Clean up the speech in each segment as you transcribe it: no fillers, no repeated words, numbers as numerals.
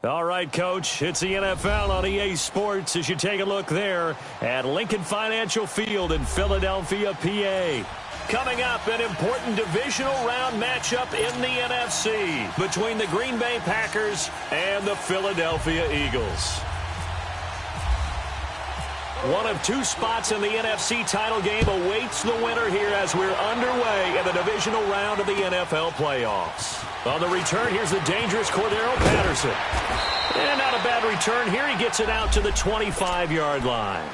All right, Coach, it's the NFL on EA Sports as you take a look there at Lincoln Financial Field in Philadelphia, PA. Coming up, an important divisional round matchup in the NFC between the Green Bay Packers and the Philadelphia Eagles. One of two spots in the NFC title game awaits the winner here as we're underway in the divisional round of the NFL playoffs. On the return, here's the dangerous Cordero Patterson. And not a bad return here. He gets it out to the 25-yard line.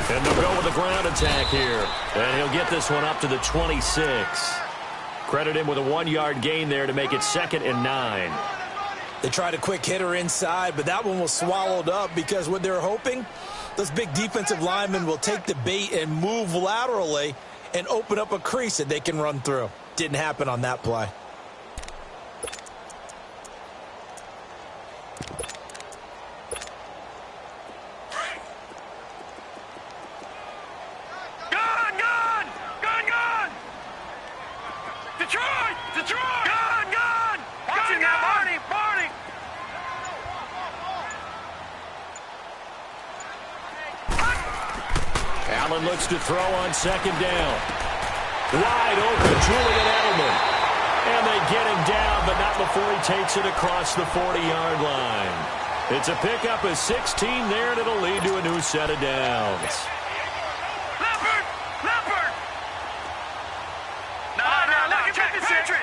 And they'll go with the ground attack here. And he'll get this one up to the 26. Credit him with a 1-yard gain there to make it 2nd and 9. They tried a quick hitter inside, but that one was swallowed up because what they're hoping, those big defensive linemen will take the bait and move laterally and open up a crease that they can run through. Didn't happen on that play. Allen looks to throw on 2nd down. Wide open, Julian Edelman. And they get him down, but not before he takes it across the 40-yard line. It's a pickup of 16 there, and it'll lead to a new set of downs. Leopard! No, check 56!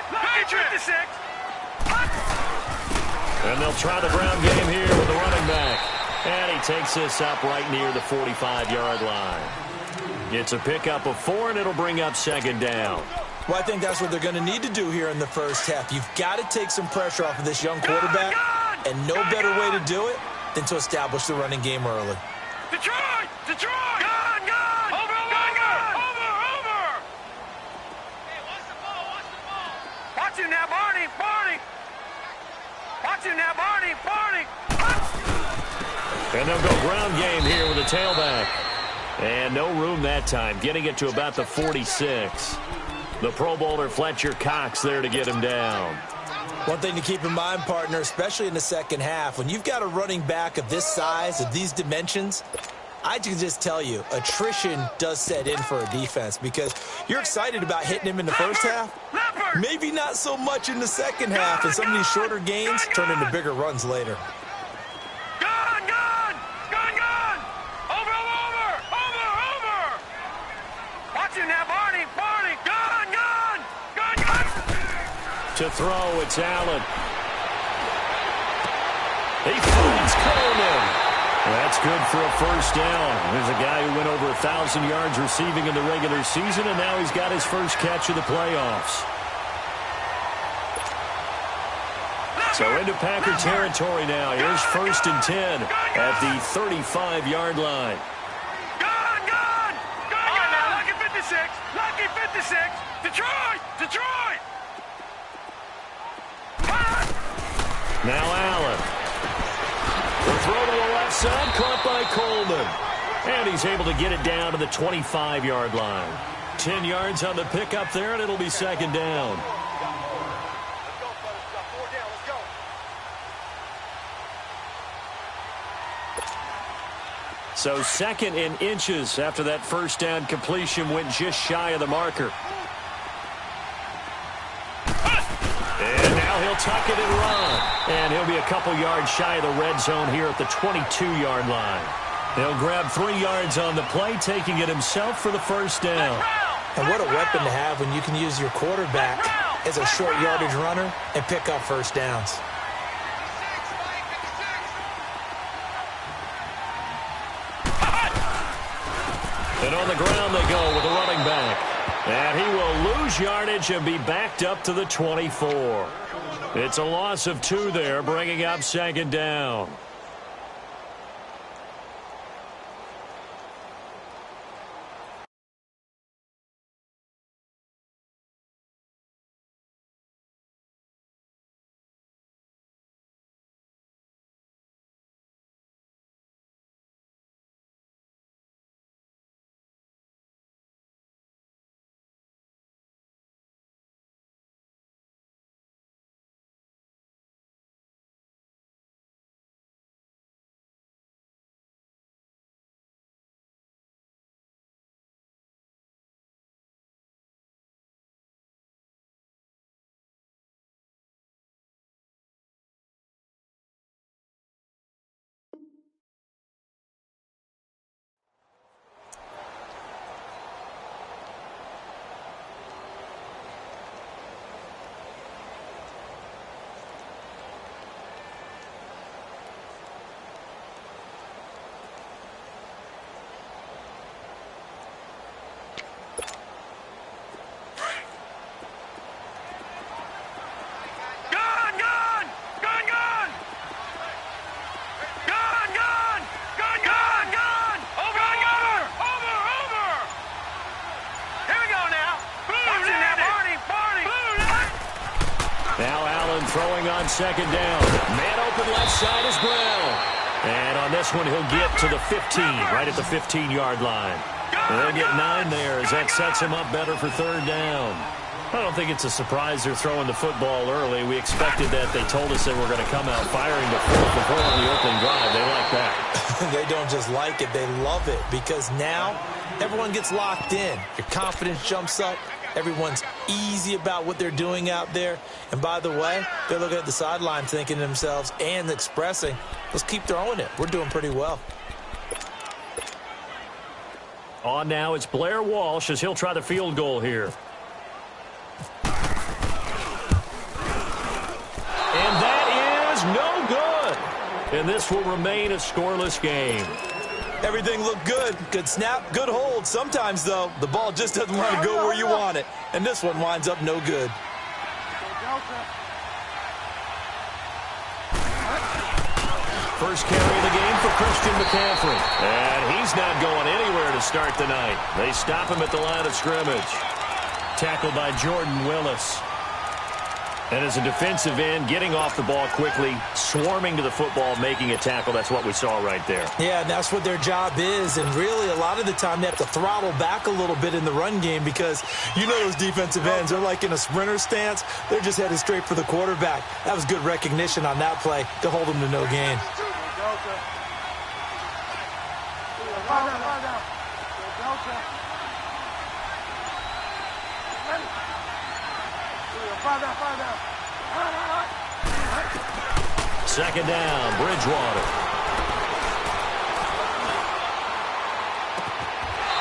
And they'll try the ground game here with the running back. And he takes this up right near the 45-yard line. It's a pickup of 4, and it'll bring up 2nd down. Well, I think that's what they're going to need to do here in the first half. You've got to take some pressure off of this young quarterback, and no better way to do it than to establish the running game early. Detroit! Gun! Over! Hey, watch the ball! Watch him now, Barney! Watch him now, Barney! And they'll go ground game here with a tailback. And no room that time, getting it to about the 46. The Pro Bowler Fletcher Cox there to get him down. One thing to keep in mind, partner, especially in the second half, when you've got a running back of this size, of these dimensions, I can just tell you, attrition does set in for a defense because you're excited about hitting him in the first half. Maybe not so much in the second half, and some of these shorter gains turn into bigger runs later. To throw, it's Allen. He finds Coleman. That's good for a first down. There's a guy who went over 1,000 yards receiving in the regular season, and now he's got his first catch of the playoffs. So into Packer territory now. Here's 1st and 10 at the 35-yard line. Lucky 56. Detroit! Now Allen. The throw to the left side, caught by Coleman. And he's able to get it down to the 25-yard line. 10 yards on the pickup there, and it'll be 2nd down. So 2nd in inches after that first down completion went just shy of the marker. And now he'll tuck it and run. And he'll be a couple yards shy of the red zone here at the 22-yard line. He'll grab 3 yards on the play, taking it himself for the first down. And what a weapon to have when you can use your quarterback as a short yardage runner and pick up first downs. And on the ground they go with a running back. And he will lose yardage and be backed up to the 24. It's a loss of 2 there, bringing up 2nd down. second down. Man open left side is Brown. And on this one, he'll get to the 15, right at the 15-yard line. And they'll get 9 there as that sets him up better for third down. I don't think it's a surprise they're throwing the football early. We expected that. They told us they were going to come out firing the 4th before on the opening drive. They like that. They don't just like it, they love it, because now everyone gets locked in. Your confidence jumps up. Everyone's easy about what they're doing out there. And by the way, they're looking at the sideline thinking to themselves and expressing, let's keep throwing it. We're doing pretty well. On now, it's Blair Walsh as he'll try the field goal here. And that is no good. And this will remain a scoreless game. Everything looked good. Good snap, good hold. Sometimes, though, the ball just doesn't want to go where you want it. And this one winds up no good. First carry of the game for Christian McCaffrey. And he's not going anywhere to start the night. They stop him at the line of scrimmage. Tackled by Jordan Willis. And as a defensive end, getting off the ball quickly, swarming to the football, making a tackle. That's what we saw right there. Yeah, and that's what their job is. And really, a lot of the time, they have to throttle back a little bit in the run game because you know those defensive ends are like in a sprinter stance. They're just headed straight for the quarterback. That was good recognition on that play to hold them to no gain. Second down, Bridgewater.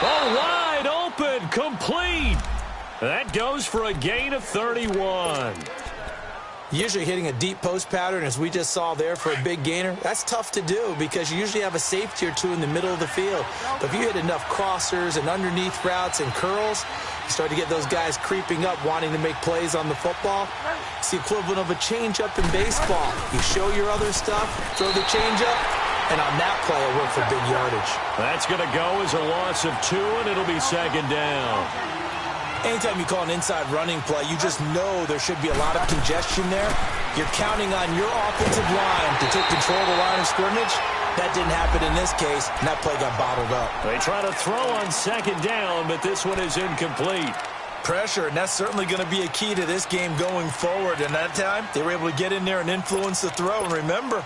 Oh, wide open, complete. That goes for a gain of 31. Usually hitting a deep post pattern, as we just saw there, for a big gainer, that's tough to do because you usually have a safety or two in the middle of the field. But if you hit enough crossers and underneath routes and curls, you start to get those guys creeping up, wanting to make plays on the football. It's the equivalent of a changeup in baseball. You show your other stuff, throw the changeup, and on that play, it worked for big yardage. That's going to go as a loss of 2, and it'll be second down. Anytime you call an inside running play, you just know there should be a lot of congestion there. You're counting on your offensive line to take control of the line of scrimmage. That didn't happen in this case, and that play got bottled up. They try to throw on second down, but this one is incomplete. Pressure, and that's certainly going to be a key to this game going forward. And that time, they were able to get in there and influence the throw. And remember,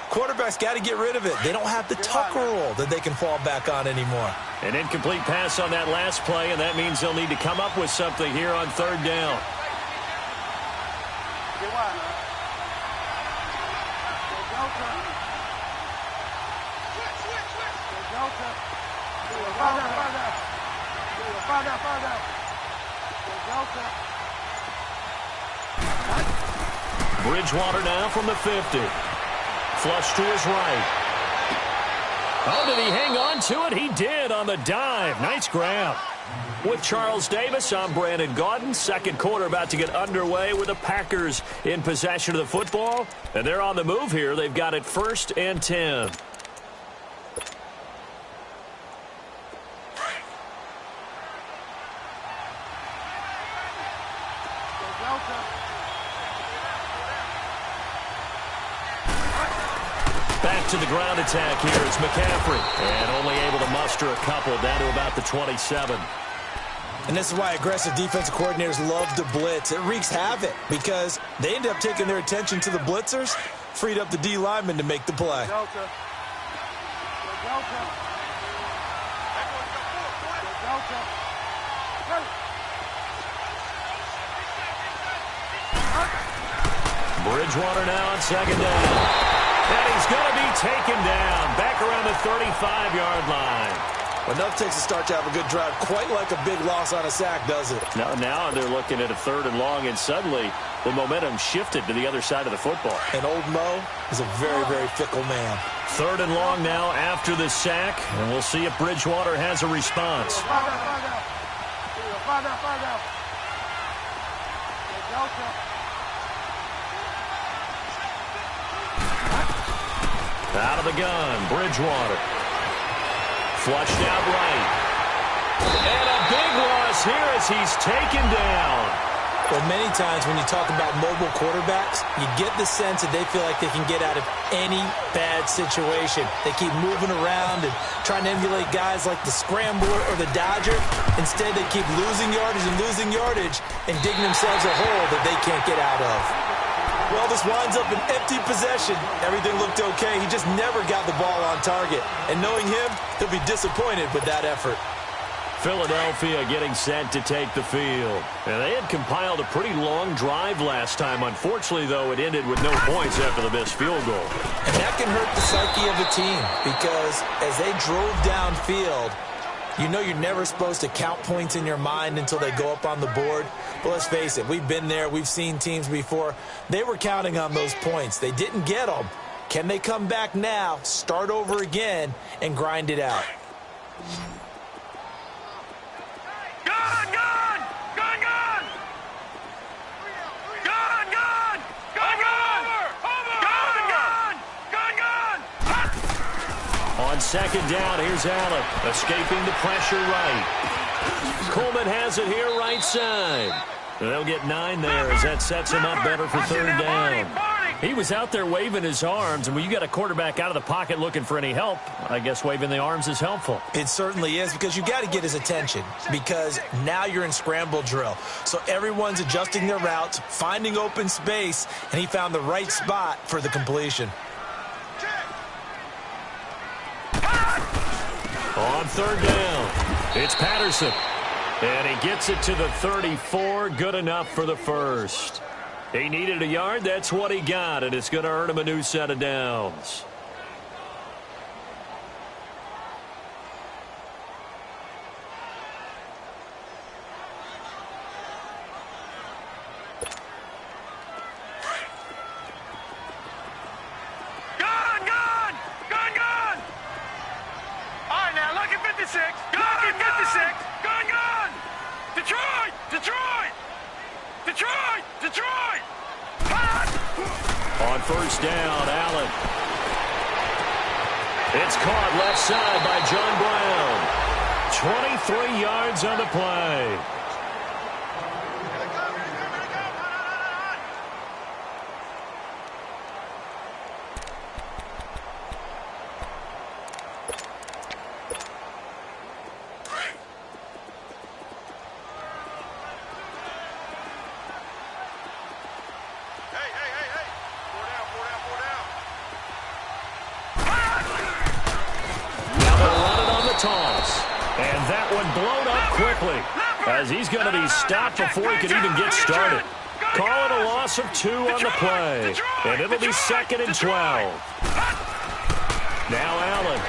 quarterbacks got to get rid of it. They don't have the tuck rule that they can fall back on anymore. An incomplete pass on that last play, and that means they'll need to come up with something here on third down. Bridgewater now from the 50. Flush to his right. Oh, did he hang on to it? He did on the dive. Nice grab. With Charles Davis, I'm Brandon Gaudin. Second quarter about to get underway with the Packers in possession of the football. And they're on the move here. They've got it 1st and 10. Back to the ground attack here. It's McCaffrey. And only able to muster a couple down to about the 27. And this is why aggressive defensive coordinators love to blitz. It wreaks havoc because they end up taking their attention to the blitzers, freed up the D lineman to make the play. Bridgewater now on second down. And he's going to be taken down back around the 35-yard line. Enough takes a start to have a good drive. Quite like a big loss on a sack, does it? Now they're looking at a 3rd and long, and suddenly the momentum shifted to the other side of the football. And old Mo is a very, very fickle man. 3rd and long now after the sack, and we'll see if Bridgewater has a response. Out of the gun, Bridgewater. Flushed out right. And a big loss here as he's taken down. Well, many times when you talk about mobile quarterbacks, you get the sense that they feel like they can get out of any bad situation. They keep moving around and trying to emulate guys like the Scrambler or the Dodger. Instead, they keep losing yardage and digging themselves a hole that they can't get out of. Well, this winds up an empty possession. Everything looked okay. He just never got the ball on target. And knowing him, he'll be disappointed with that effort. Philadelphia getting set to take the field. And they had compiled a pretty long drive last time. Unfortunately, though, it ended with no points after the missed field goal. And that can hurt the psyche of a team because as they drove downfield, you know you're never supposed to count points in your mind until they go up on the board. But let's face it, we've been there. We've seen teams before. They were counting on those points. They didn't get them. Can they come back now, start over again, and grind it out? On second down, here's Allen, escaping the pressure right. Coleman has it here right side. They'll get 9 there as that sets him up better for third down. He was out there waving his arms, and when you got a quarterback out of the pocket looking for any help, I guess waving the arms is helpful. It certainly is because you got to get his attention because now you're in scramble drill. So everyone's adjusting their routes, finding open space, and he found the right spot for the completion. On third down, it's Patterson. And he gets it to the 34, good enough for the first. He needed a yard, that's what he got, and it's going to earn him a new set of downs. On first down, Allen. It's caught left side by John Brown. 23 yards on the play. And that one blown up quickly as he's going to be stopped before he could even get started. Call it a loss of 2 on the play. And it'll be 2nd and 12. Now Allen.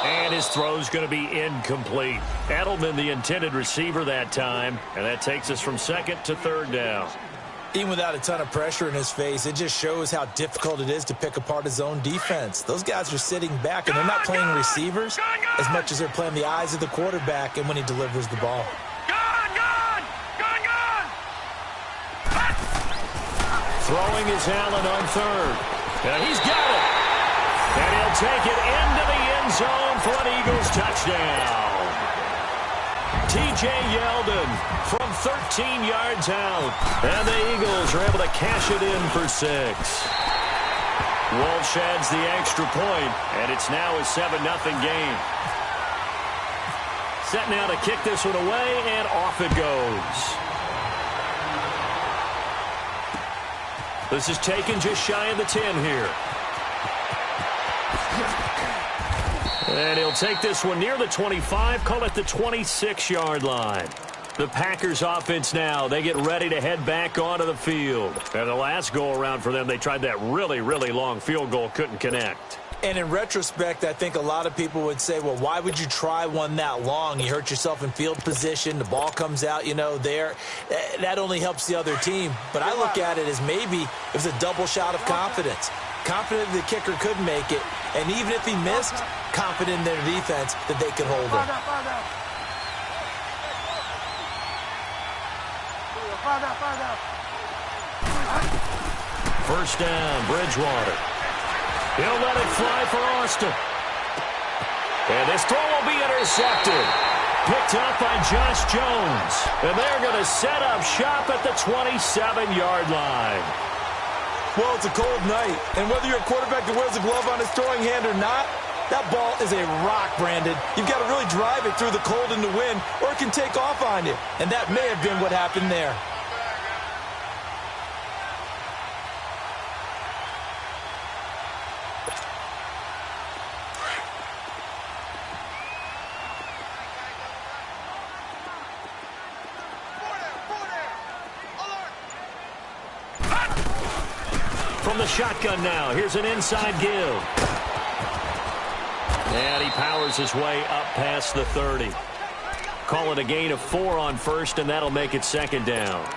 And his throw's going to be incomplete. Edelman, the intended receiver that time. And that takes us from 2nd to 3rd down. Even without a ton of pressure in his face, it just shows how difficult it is to pick apart his own defense. Those guys are sitting back, and they're not playing receivers as much as they're playing the eyes of the quarterback and when he delivers the ball. Throwing is Allen on third. And he's got it. And he'll take it into the end zone for an Eagles touchdown. T.J. Yeldon from 13 yards out. And the Eagles are able to cash it in for 6. Walsh adds the extra point, and it's now a 7-0 game. Set now to kick this one away, and off it goes. This is taken just shy of the 10 here. And he'll take this one near the 25, call it the 26-yard line. The Packers offense now, they get ready to head back onto the field. And the last go-around for them, they tried that really, really long field goal, couldn't connect. And in retrospect, I think a lot of people would say, well, why would you try one that long? You hurt yourself in field position. The ball comes out, there. That only helps the other team. But I look at it as maybe it was a double shot of confidence. Confident the kicker could make it. And even if he missed, confident in their defense that they could hold him. First down, Bridgewater. He'll let it fly for Austin. And this throw will be intercepted. Picked up by Josh Jones. And they're going to set up shop at the 27-yard line. Well, it's a cold night, and whether you're a quarterback that wears a glove on his throwing hand or not, that ball is a rock, Brandon. You've got to really drive it through the cold and the wind, or it can take off on you. And that may have been what happened there. From the shotgun now, here's an inside give. And he powers his way up past the 30. Call it a gain of 4 on first, and that'll make it second down.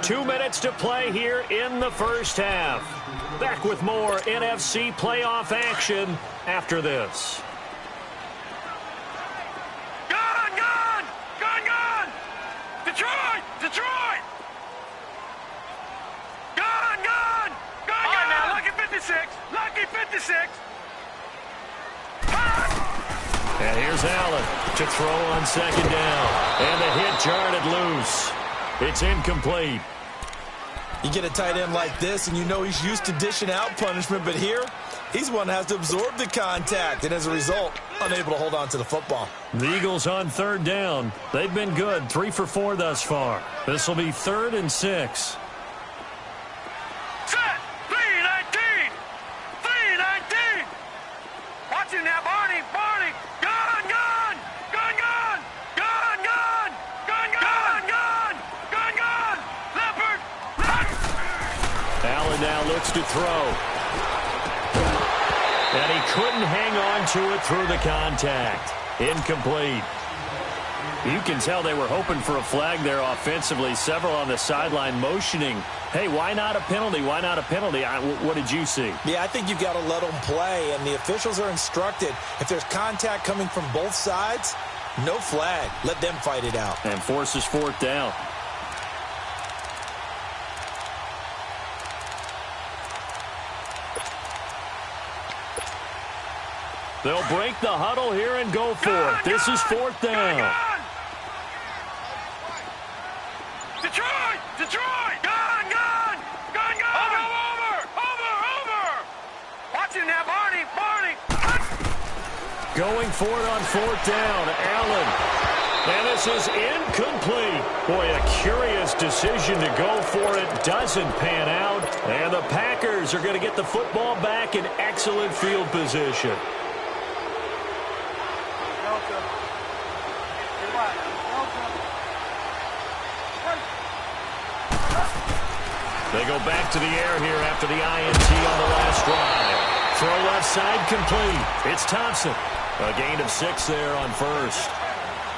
Two minutes to play here in the first half. Back with more NFC playoff action after this. Gun! Gun! Gun! Gun! Detroit! Detroit! Gun! Gun! Gun! Gun! Now, lucky 56! Lucky 56! And here's Allen to throw on second down. And the hit jarred it loose. It's incomplete. You get a tight end like this, and you know he's used to dishing out punishment, but here, he's one that has to absorb the contact, and as a result, unable to hold on to the football. The Eagles on third down. They've been good, 3 for 4 thus far. This will be 3rd and 6. Set! 3-19! 3-19! Watching now, Barney! Barney! Gun! Gun! Gun! Gun! Gun! Gun! Gun! Gun! Gun! Gun! Gun! Leopard! Allen now looks to throw. And he couldn't hang on to it through the contact. Incomplete. You can tell they were hoping for a flag there offensively. Several on the sideline motioning, hey, why not a penalty? Why not a penalty? What did you see? Yeah, I think you've got to let them play, and the officials are instructed. If there's contact coming from both sides, no flag. Let them fight it out. And forces 4th down. They'll break the huddle here and go for it. This is 4th down. Detroit! Detroit! Gun! Gun! Gun! Gun! Over! Over! Over! Watch him now, Barney! Barney! Going for it on 4th down. Allen. And this is incomplete. Boy, a curious decision to go for it. Doesn't pan out. And the Packers are going to get the football back in excellent field position. They go back to the air here after the INT on the last drive. Throw left side complete. It's Thompson. A gain of 6 there on first.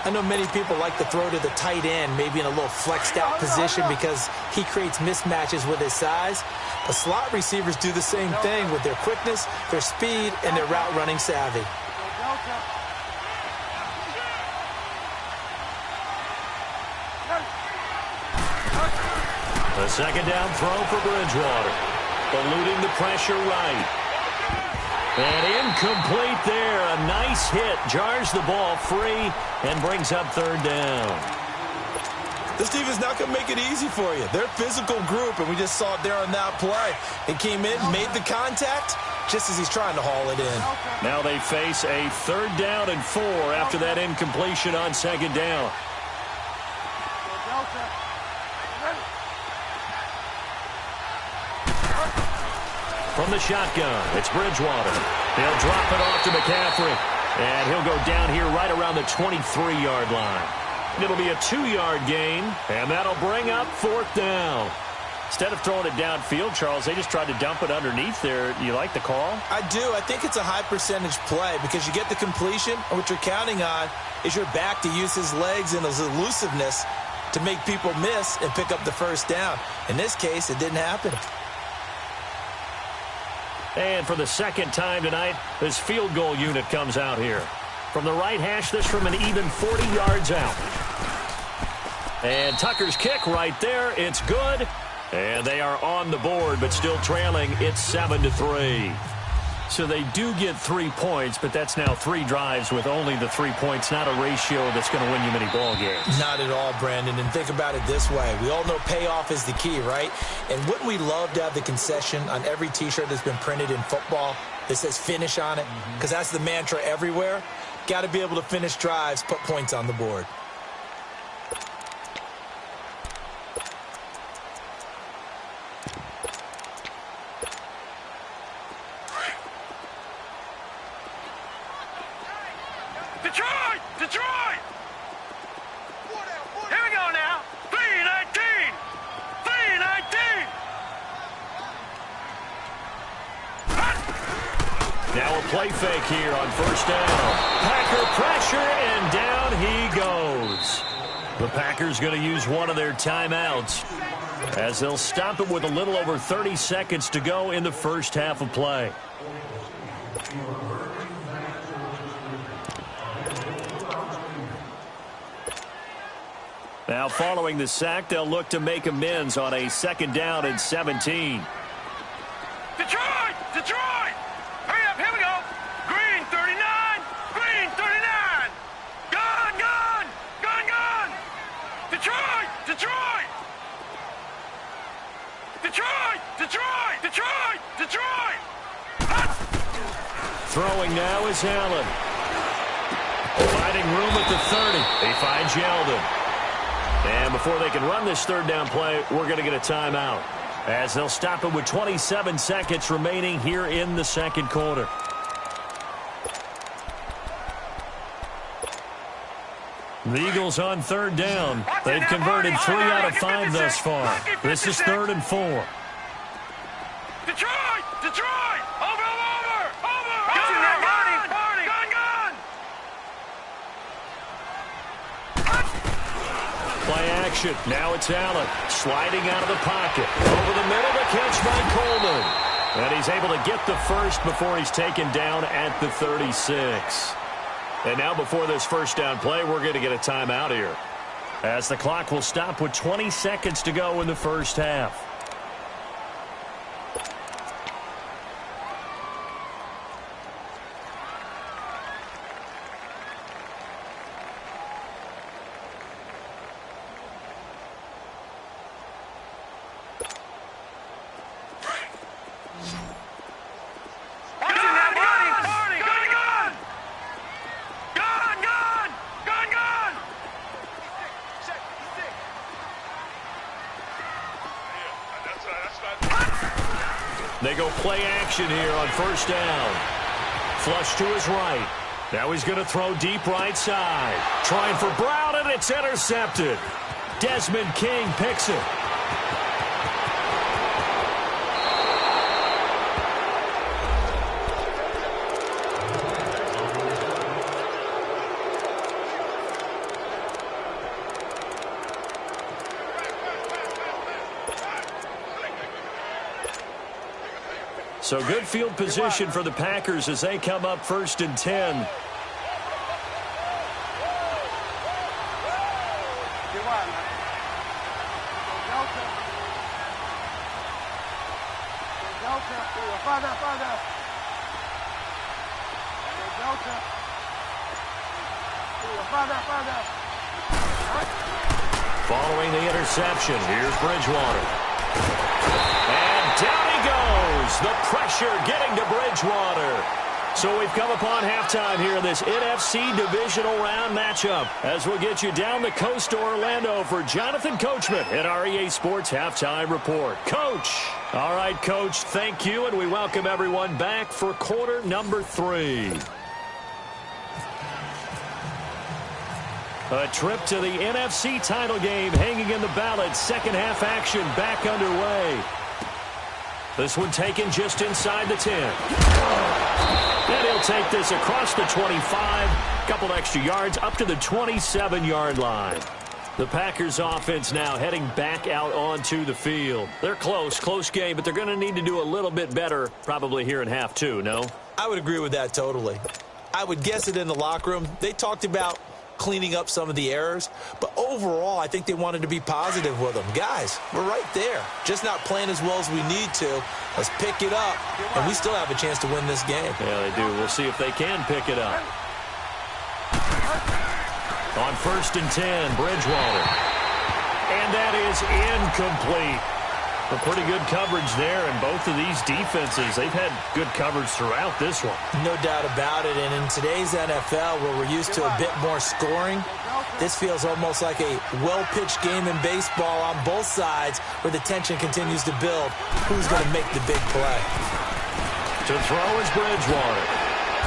I know many people like to throw to the tight end, maybe in a little flexed out position because he creates mismatches with his size. But slot receivers do the same thing with their quickness, their speed, and their route running savvy. The second down throw for Bridgewater. Eluding the pressure right. And incomplete there. A nice hit. Jars the ball free and brings up 3rd down. This team is not going to make it easy for you. They're a physical group, and we just saw it there on that play. He came in, made the contact, just as he's trying to haul it in. Now they face a 3rd down and 4 after that incompletion on second down. From the shotgun, it's Bridgewater. He'll drop it off to McCaffrey. And he'll go down here right around the 23-yard line. It'll be a 2-yard gain, and that'll bring up 4th down. Instead of throwing it downfield, Charles, they just tried to dump it underneath there. You like the call? I do. I think it's a high-percentage play because you get the completion, and what you're counting on is your back to use his legs and his elusiveness to make people miss and pick up the first down. In this case, it didn't happen. And for the second time tonight, this field goal unit comes out here. From the right hash, this from an even 40 yards out. And Tucker's kick right there. It's good. And they are on the board, but still trailing. It's 7-3. So they do get 3 points, but that's now 3 drives with only the 3 points, not a ratio that's going to win you many ball games. Not at all, Brandon. And think about it this way. We all know payoff is the key, right? And wouldn't we love to have the concession on every T-shirt that's been printed in football that says finish on it? Because that's the mantra everywhere. Got to be able to finish drives, put points on the board. Detroit! Detroit! Here we go now. 3-19. 3-19. Now a play fake here on first down. Packer pressure, and down he goes. The Packers going to use one of their timeouts as they'll stop it with a little over 30 seconds to go in the first half of play. Now following the sack, they'll look to make amends on a 2nd down and 17. Detroit! Detroit! Hurry up, here we go. Green 39. Green 39. Gun, gun. Gun, gun. Detroit! Detroit! Detroit! Detroit! Detroit! Detroit! Throwing now is Allen. Finding room at the 30. He finds Yeldon. And before they can run this 3rd down play, we're going to get a timeout, as they'll stop it with 27 seconds remaining here in the 2nd quarter. The Eagles on 3rd down. They've converted 3 out of 5 thus far. This is 3rd and 4. Detroit! Detroit! Over! Gun, gun! Gun, gun! Play action. Now it's Allen sliding out of the pocket. Over the middle, the catch by Coleman. And he's able to get the first before he's taken down at the 36. And now before this first down play, we're going to get a timeout here, as the clock will stop with 20 seconds to go in the first half. They go play action here on first down. Flush to his right. Now he's going to throw deep right side. Trying for Brown, and it's intercepted. Desmond King picks it. So good field position for the Packers as they come up 1st and 10. Following the interception, here's Bridgewater. And down he goes. The pressure getting to Bridgewater. So we've come upon halftime here in this NFC Divisional Round matchup, as we'll get you down the coast to Orlando for Jonathan Coachman at our EA Sports Halftime Report. Coach. All right, Coach, thank you, and we welcome everyone back for quarter number 3. A trip to the NFC title game hanging in the balance. Second half action back underway. This one taken just inside the 10. And he'll take this across the 25. Couple extra yards up to the 27-yard line. The Packers offense now heading back out onto the field. They're close game, but they're going to need to do a little bit better probably here in half 2, no? I would agree with that totally. I would guess it in the locker room. They talked about cleaning up some of the errors, but overall, I think they wanted to be positive with them. Guys, we're right there. Just not playing as well as we need to. Let's pick it up, and we still have a chance to win this game. Yeah, they do. We'll see if they can pick it up. On 1st and 10, Bridgewater. And that is incomplete. A pretty good coverage there, and both of these defenses, they've had good coverage throughout this one. No doubt about it, and in today's NFL, where we're used to a bit more scoring, this feels almost like a well-pitched game in baseball on both sides where the tension continues to build. Who's going to make the big play? To throw is Bridgewater.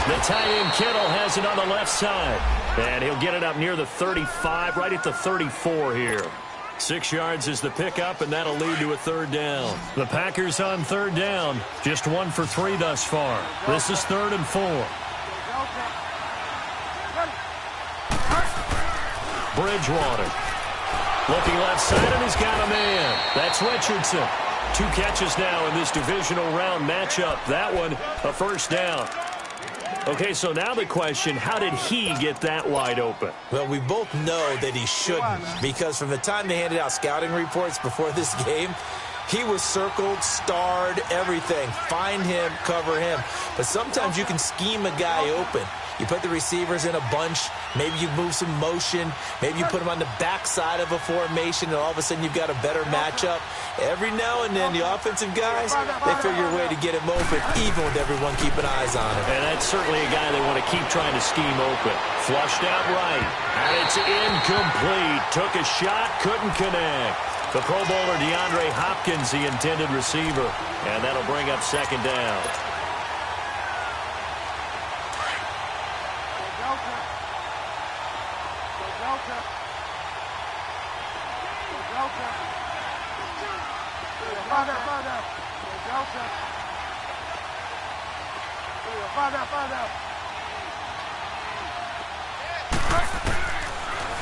The tight end Kittle has it on the left side, and he'll get it up near the 35, right at the 34 here. 6 yards is the pickup, and that'll lead to a 3rd down. The Packers on 3rd down, just 1 for 3 thus far. This is 3rd and 4. Bridgewater looking left side, and he's got a man. That's Richardson. 2 catches now in this divisional round matchup. That one, a 1st down. Okay, so now the question, how did he get that wide open? Well, we both know that he shouldn't, because from the time they handed out scouting reports before this game, he was circled, starred, everything. Find him, cover him. But sometimes you can scheme a guy open. You put the receivers in a bunch. Maybe you move some motion. Maybe you put them on the backside of a formation, and all of a sudden you've got a better matchup. Every now and then, the offensive guys, they figure a way to get him open, even with everyone keeping eyes on him. And that's certainly a guy they want to keep trying to scheme open. Flushed out right, and it's incomplete. Took a shot, couldn't connect. The Pro Bowler DeAndre Hopkins, the intended receiver, and that'll bring up 2nd down.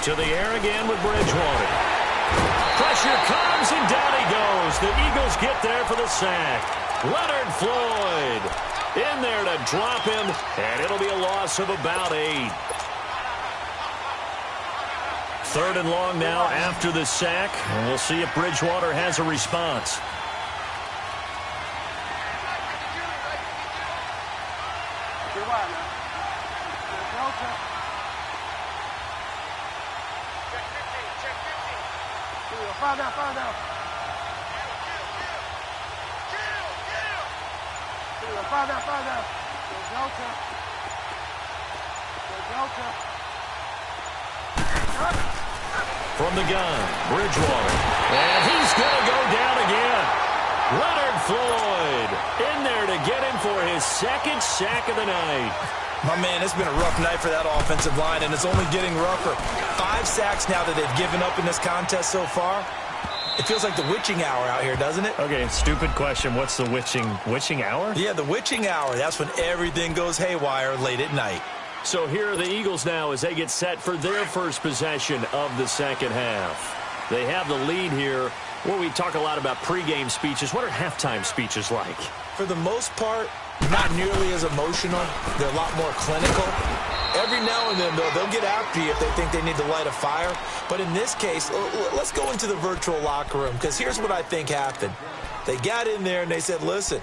To the air again with Bridgewater. Pressure comes, and down he goes. The Eagles get there for the sack. Leonard Floyd in there to drop him, and it'll be a loss of about 8. 3rd and long now after the sack, and we'll see if Bridgewater has a response. From the gun, Bridgewater. And he's going to go down again. Leonard Floyd in there to get him for his 2nd sack of the night. My man, it's been a rough night for that offensive line, and it's only getting rougher. 5 sacks now that they've given up in this contest so far. It feels like the witching hour out here, doesn't it? Okay, stupid question. What's the witching hour? Yeah, the witching hour. That's when everything goes haywire late at night. So here are the Eagles now as they get set for their first possession of the 2nd half. They have the lead here. Well, we talk a lot about pregame speeches. What are halftime speeches like? For the most part, not nearly as emotional. They're a lot more clinical. Every now and then, though, they'll get after you if they think they need to light a fire. But in this case, let's go into the virtual locker room, because here's what I think happened. They got in there and they said, listen,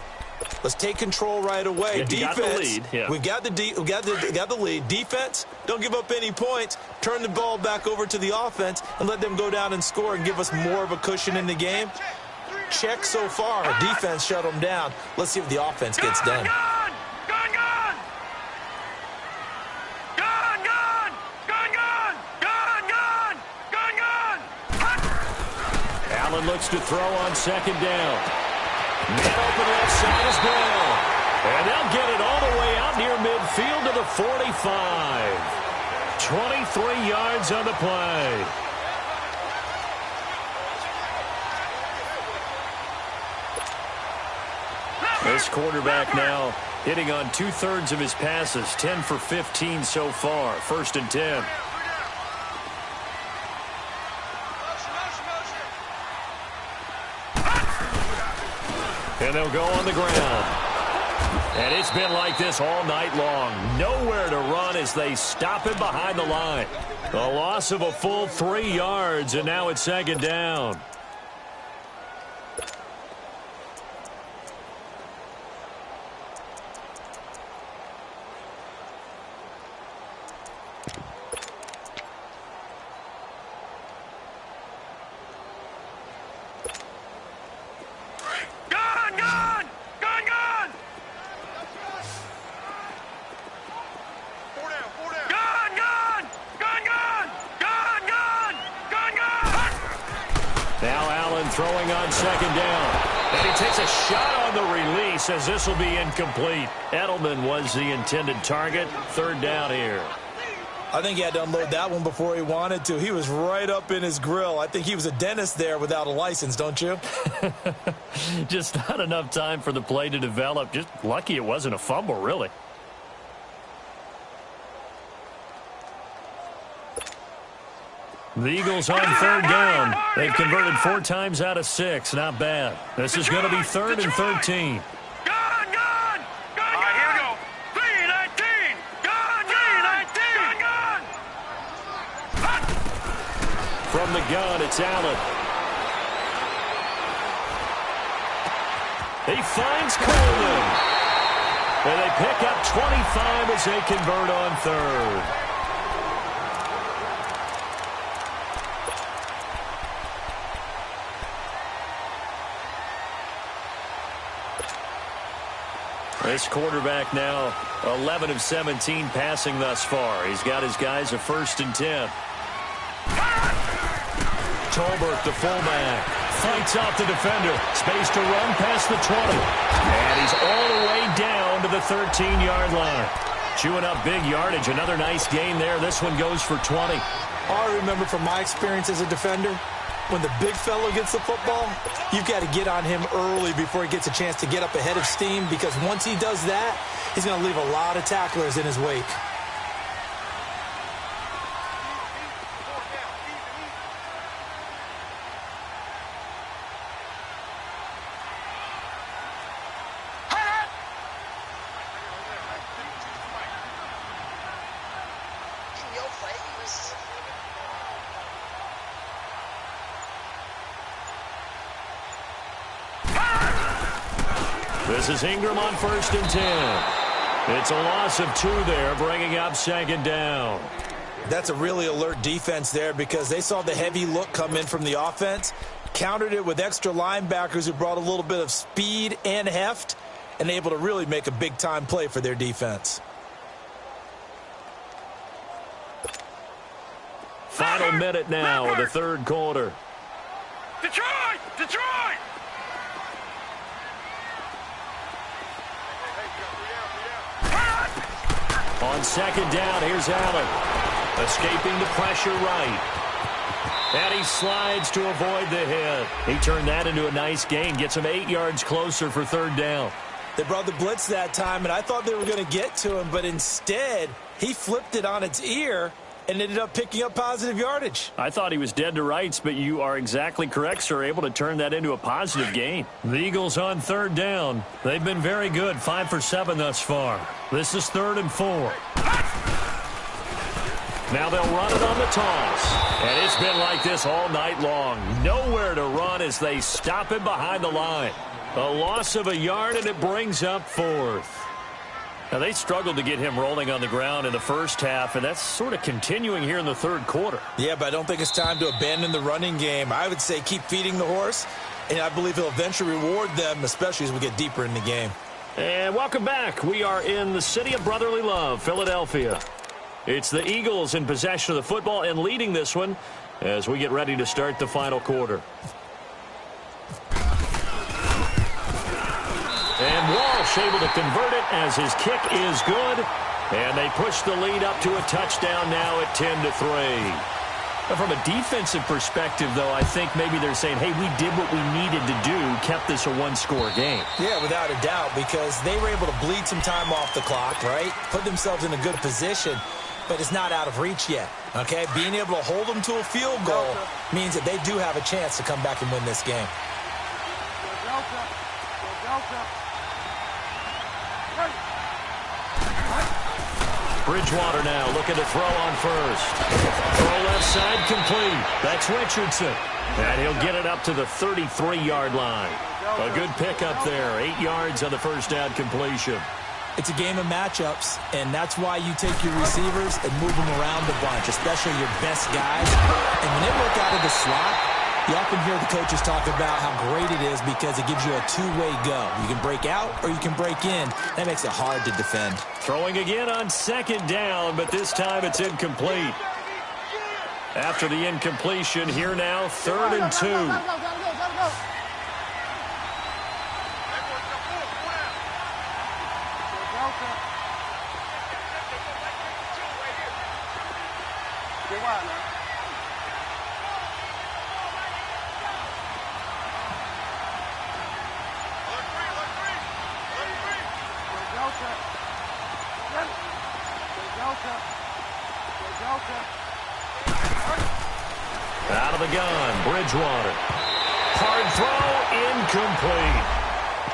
let's take control right away. Yeah, defense, got the lead. Yeah. we got the lead. Defense, don't give up any points. Turn the ball back over to the offense and let them go down and score and give us more of a cushion in the game. Check so far. Defense shut them down. Let's see if the offense gets done. Allen looks to throw on 2nd down. Man open left side is Bell. And they'll get it all the way out near midfield to the 45. 23 yards on the play. This quarterback now hitting on 2/3 of his passes. 10 for 15 so far. 1st and 10. And they'll go on the ground. And it's been like this all night long. Nowhere to run as they stop him behind the line. A loss of a full 3 yards, and now it's second down. Throwing on second down. And he takes a shot on the release as this will be incomplete. Edelman was the intended target. Third down here. I think he had to unload that one before he wanted to. He was right up in his grill. I think he was a dentist there without a license, don't you? Just not enough time for the play to develop. Just lucky it wasn't a fumble, really. The Eagles on third down. They've converted 4 times out of 6. Not bad. This is going to be third and 13. From the gun, it's Allen. He finds Coleman. And they pick up 25 as they convert on third. This quarterback now 11 of 17 passing thus far. He's got his guys a 1st and 10. Tolbert, the fullback, fights out the defender. Space to run past the 20. And he's all the way down to the 13-yard line. Chewing up big yardage. Another nice gain there. This one goes for 20. I remember from my experience as a defender, when the big fellow gets the football, you've got to get on him early before he gets a chance to get up ahead of steam, because once he does that, he's going to leave a lot of tacklers in his wake. This is Ingram on 1st and 10. It's a loss of 2 there, bringing up second down. That's a really alert defense there, because they saw the heavy look come in from the offense, countered it with extra linebackers who brought a little bit of speed and heft, and able to really make a big-time play for their defense. Final minute now of the third quarter. Detroit! Detroit! On second down, here's Allen. Escaping the pressure right. And he slides to avoid the hit. He turned that into a nice gain. Gets him 8 yards closer for third down. They brought the blitz that time, and I thought they were going to get to him, but instead, he flipped it on its ear and ended up picking up positive yardage. I thought he was dead to rights, but you are exactly correct, sir. Able to turn that into a positive gain. The Eagles on third down. They've been very good, 5 for 7 thus far. This is 3rd and 4. Now they'll run it on the toss. And it's been like this all night long. Nowhere to run as they stop him behind the line. A loss of a yard, and it brings up 4th. Now, they struggled to get him rolling on the ground in the first half, and that's sort of continuing here in the third quarter. Yeah, but I don't think it's time to abandon the running game. I would say keep feeding the horse, and I believe he'll eventually reward them, especially as we get deeper in the game. And welcome back. We are in the city of brotherly love, Philadelphia. It's the Eagles in possession of the football and leading this one as we get ready to start the final quarter. And Walsh able to convert it as his kick is good. And they push the lead up to a touchdown now at 10-3. From a defensive perspective, though, I think maybe they're saying, hey, we did what we needed to do, kept this a one-score game. Yeah, without a doubt, because they were able to bleed some time off the clock, right? Put themselves in a good position, but it's not out of reach yet, okay? Being able to hold them to a field goal means that they do have a chance to come back and win this game. Bridgewater now looking to throw on first. Throw left side complete. That's Richardson. And he'll get it up to the 33-yard line. A good pickup there. 8 yards on the first down completion. It's a game of matchups, and that's why you take your receivers and move them around a bunch, especially your best guys. And when they work out of the slot, you often hear the coaches talk about how great it is because it gives you a two-way go. You can break out or you can break in. That makes it hard to defend. Throwing again on second down, but this time it's incomplete. After the incompletion, here now, 3rd and 2. Out of the gun, Bridgewater. Hard throw, incomplete.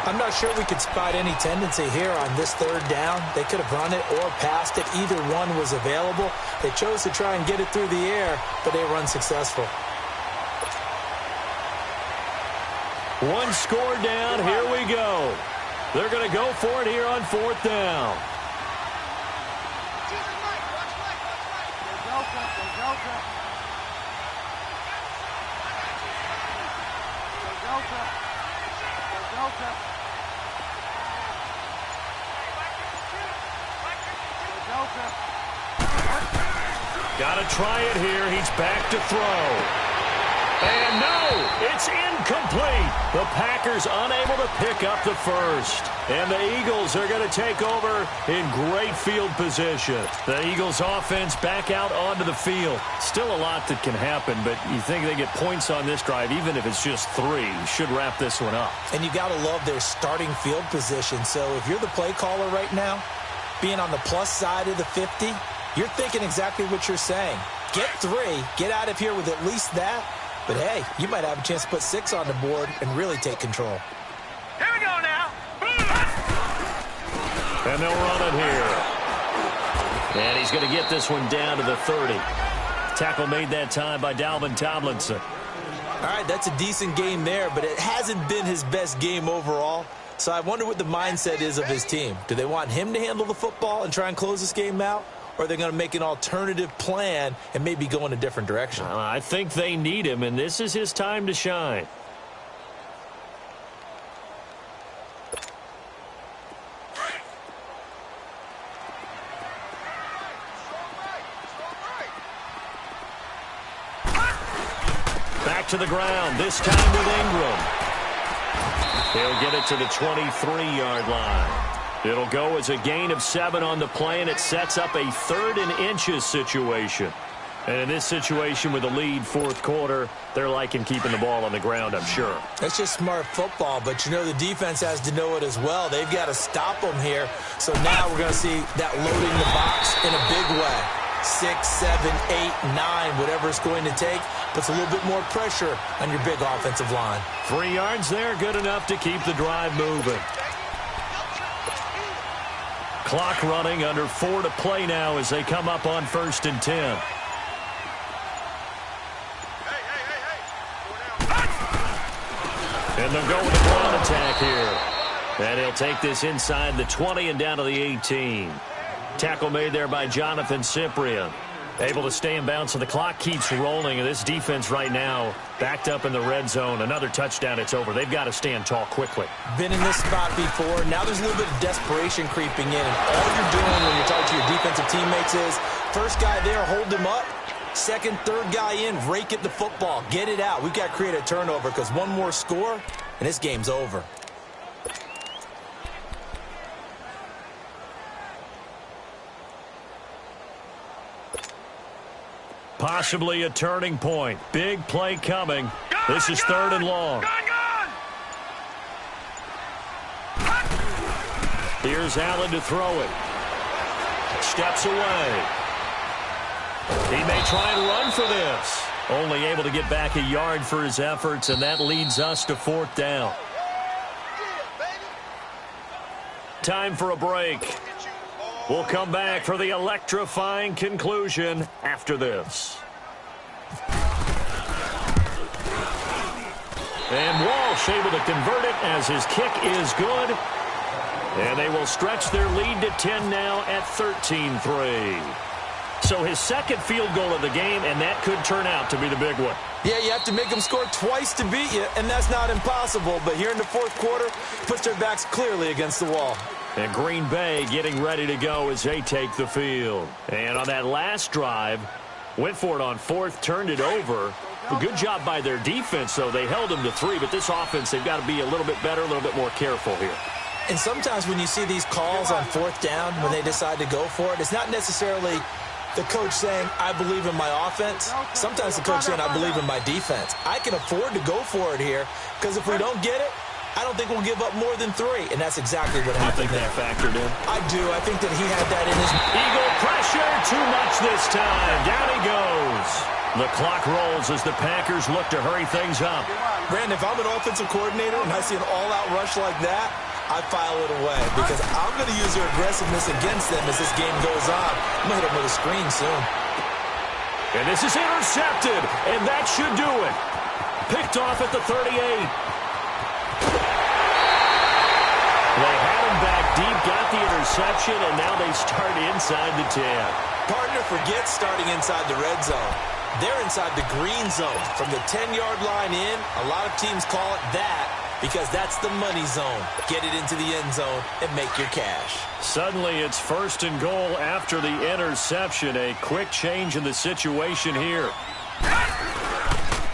I'm not sure we could spot any tendency here on this 3rd down. They could have run it or passed it. Either one was available. They chose to try and get it through the air, but they were unsuccessful. One score down, here we go. They're going to go for it here on 4th down. Got to try it here. He's back to throw. And no, it's incomplete. The Packers unable to pick up the first. And the Eagles are going to take over in great field position. The Eagles offense back out onto the field. Still a lot that can happen, but you think they get points on this drive, even if it's just 3. Should wrap this one up. And you got to love their starting field position. So if you're the play caller right now, being on the plus side of the 50, you're thinking exactly what you're saying. Get 3, get out of here with at least that. But, hey, you might have a chance to put 6 on the board and really take control. Here we go now. And they'll run it here. And he's going to get this one down to the 30. Tackle made that time by Dalvin Tomlinson. All right, that's a decent game there, but it hasn't been his best game overall. So I wonder what the mindset is of his team. Do they want him to handle the football and try and close this game out? Or are they going to make an alternative plan and maybe go in a different direction? I think they need him, and this is his time to shine. Back to the ground, this time with Ingram. He'll get it to the 23-yard line. It'll go as a gain of 7 on the play, and it sets up a 3rd and inches situation. And in this situation with the lead 4th quarter, they're liking keeping the ball on the ground, I'm sure. That's just smart football, but you know the defense has to know it as well. They've got to stop them here. So now we're going to see that loading the box in a big way. 6, 7, 8, 9, whatever it's going to take, puts a little bit more pressure on your big offensive line. 3 yards there, good enough to keep the drive moving. Clock running, under 4 to play now as they come up on 1st and 10. And they'll go with the ground attack here. And he'll take this inside the 20 and down to the 18. Tackle made there by Jonathan Cyprien. Able to stay in bounds, so the clock keeps rolling. And this defense right now backed up in the red zone. Another touchdown, it's over. They've got to stand tall quickly. Been in this spot before. Now there's a little bit of desperation creeping in. And all you're doing when you're talking to your defensive teammates is, first guy there, hold him up. Second, third guy in, rake at the football. Get it out. We've got to create a turnover because one more score, and this game's over. Possibly a turning point. Big play coming. This is 3rd and long. Here's Allen to throw it. Steps away. He may try and run for this. Only able to get back a yard for his efforts, and that leads us to 4th down. Time for a break. We'll come back for the electrifying conclusion after this. And Walsh able to convert it as his kick is good. And they will stretch their lead to 10 now at 13-3. So his second field goal of the game, and that could turn out to be the big one. Yeah, you have to make them score twice to beat you, and that's not impossible. But here in the fourth quarter, puts their backs clearly against the wall. And Green Bay getting ready to go as they take the field. And on that last drive, went for it on fourth, turned it over. A good job by their defense, though. They held them to 3, but this offense, they've got to be a little bit better, a little bit more careful here. And sometimes when you see these calls on fourth down, when they decide to go for it, it's not necessarily the coach saying, I believe in my offense. Sometimes the coach saying, I believe in my defense. I can afford to go for it here because if we don't get it, I don't think we'll give up more than 3. And that's exactly what happened. You think that factored in? I do. I think that he had that in his... Eagle pressure, too much this time. Down he goes. The clock rolls as the Packers look to hurry things up. Brandon, if I'm an offensive coordinator and I see an all-out rush like that, I file it away because I'm going to use their aggressiveness against them as this game goes on. I'm going to hit them with a screen soon. And this is intercepted, and that should do it. Picked off at the 38. They had him back deep, got the interception, and now they start inside the 10. Partner, forget starting inside the red zone. They're inside the green zone. From the 10-yard line in, a lot of teams call it that because that's the money zone. Get it into the end zone and make your cash. Suddenly it's first and goal after the interception. A quick change in the situation here.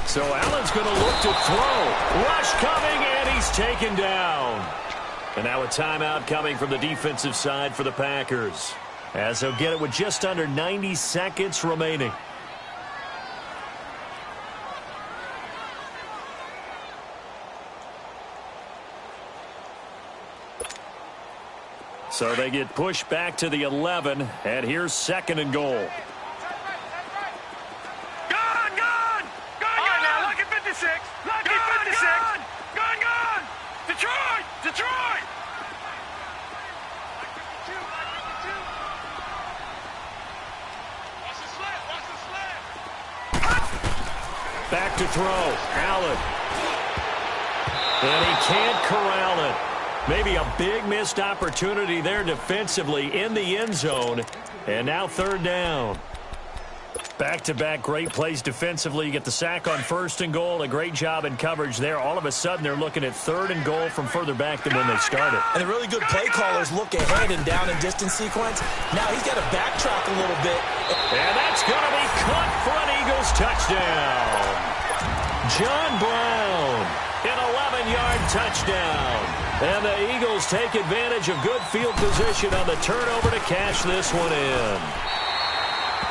So Allen's going to look to throw. Rush coming, and he's taken down. And now a timeout coming from the defensive side for the Packers, as they'll get it with just under 90 seconds remaining. So they get pushed back to the 11, and here's second and goal. Gun! Now look at 56. Look at 56. Gun! Detroit! Back to throw. Allen. And he can't corral it. Maybe a big missed opportunity there defensively in the end zone. And now third down. Back-to-back great plays defensively. You get the sack on first and goal. A great job in coverage there. All of a sudden, they're looking at third and goal from further back than when they started. And the really good play callers look ahead and down and distance sequence. Now he's got to backtrack a little bit. And that's going to be caught for an Eagles touchdown. John Brown, an 11-yard touchdown. And the Eagles take advantage of good field position on the turnover to cash this one in.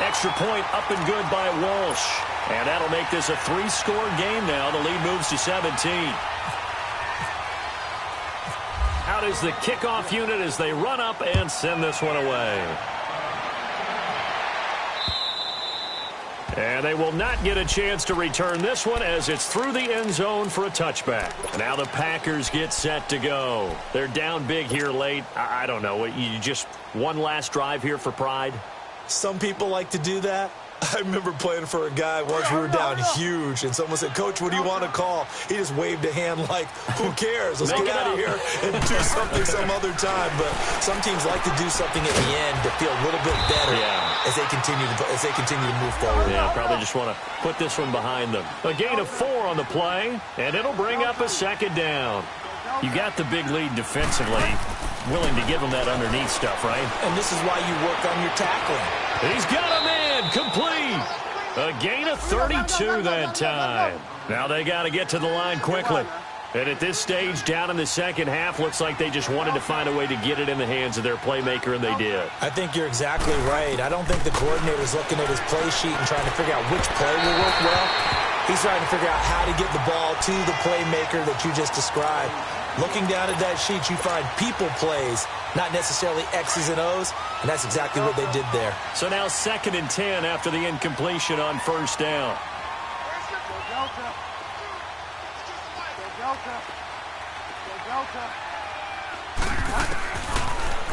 Extra point up and good by Walsh. And that'll make this a 3-score game now. The lead moves to 17. Out is the kickoff unit as they run up and send this one away. And they will not get a chance to return this one as it's through the end zone for a touchback. Now the Packers get set to go. They're down big here late. I don't know. You just one last drive here for pride? Some people like to do that. I remember playing for a guy once. We were down huge, and someone said, Coach, what do you want to call? He just waved a hand like, who cares? Let's get out of here and do something some other time. But some teams like to do something at the end to feel a little bit better as they continue to move forward. Yeah, probably just want to put this one behind them. A gain of 4 on the play, and it'll bring up a second down. You got the big lead defensively, willing to give them that underneath stuff, right? And this is why you work on your tackling. He's got a man complete. A gain of 32 that time. Now they got to get to the line quickly. And at this stage, down in the second half, looks like they just wanted to find a way to get it in the hands of their playmaker, and they did. I think you're exactly right. I don't think the coordinator's looking at his play sheet and trying to figure out which play will work well. He's trying to figure out how to get the ball to the playmaker that you just described. Looking down at that sheet, you find people plays, not necessarily X's and O's, and that's exactly what they did there. So now 2nd and 10 after the incompletion on first down.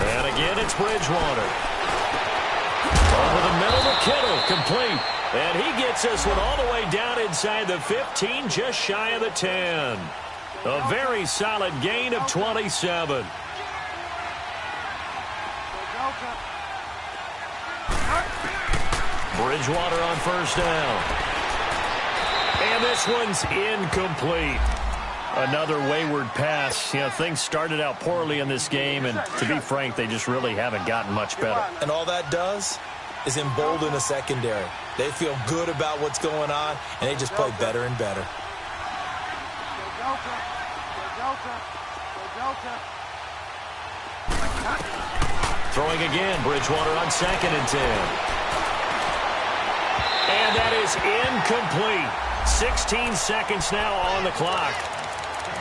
And Again, it's Bridgewater. Over the middle to Kittle, complete. And he gets this one all the way down inside the 15, just shy of the 10. A very solid gain of 27. Bridgewater on first down. And this one's incomplete. Another wayward pass. You know, things started out poorly in this game, and to be frank, they just really haven't gotten much better. And all that does is embolden a secondary. They feel good about what's going on, and they just play better and better. Throwing again, Bridgewater on 2nd and 10. And that is incomplete. 16 seconds now on the clock.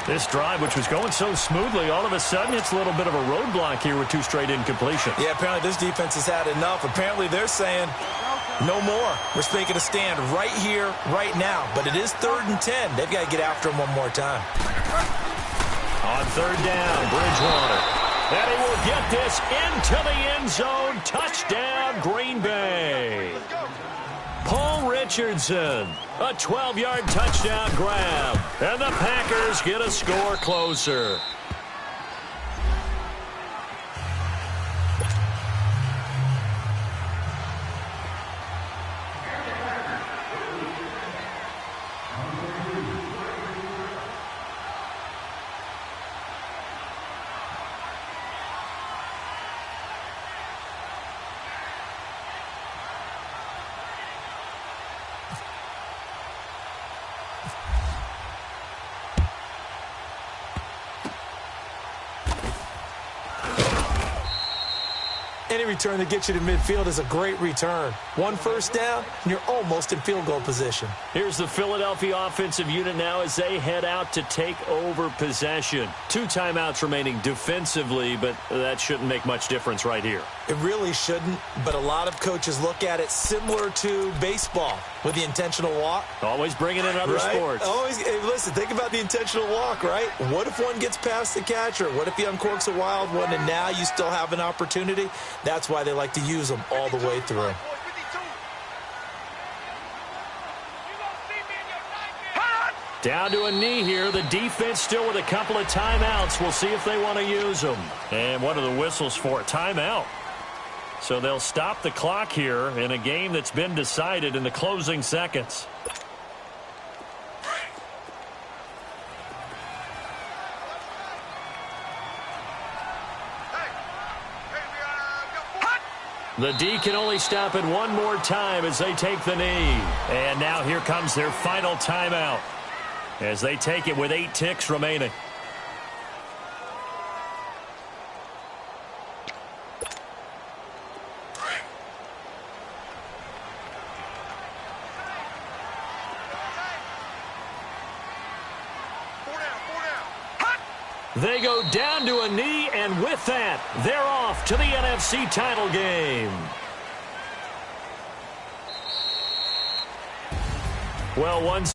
This drive, which was going so smoothly, all of a sudden it's a little bit of a roadblock here with 2 straight incompletions. Yeah, apparently this defense has had enough. Apparently they're saying no more. We're making a stand right here, right now. But it is 3rd and 10. They've got to get after him one more time. On 3rd down, Bridgewater. And he will get this into the end zone. Touchdown, Green Bay. Paul Richardson, a 12-yard touchdown grab. And the Packers get a score closer. Any return that gets you to midfield is a great return. 1 first down, and you're almost in field goal position. Here's the Philadelphia offensive unit now as they head out to take over possession. 2 timeouts remaining defensively, but that shouldn't make much difference right here. It really shouldn't, but a lot of coaches look at it similar to baseball with the intentional walk. Always bringing in other sports. Always, hey, listen, think about the intentional walk, right? What if one gets past the catcher? What if he uncorks a wild one and now you still have an opportunity? That's why they like to use them all the way through. Down to a knee here. The defense still with a couple of timeouts. We'll see if they want to use them. And what are the whistles for? Timeout. So they'll stop the clock here in a game that's been decided in the closing seconds. The D can only stop it one more time as they take the knee. And now here comes their final timeout as they take it with 8 ticks remaining. They go down to a knee, and with that, they're off to the NFC title game. Well, once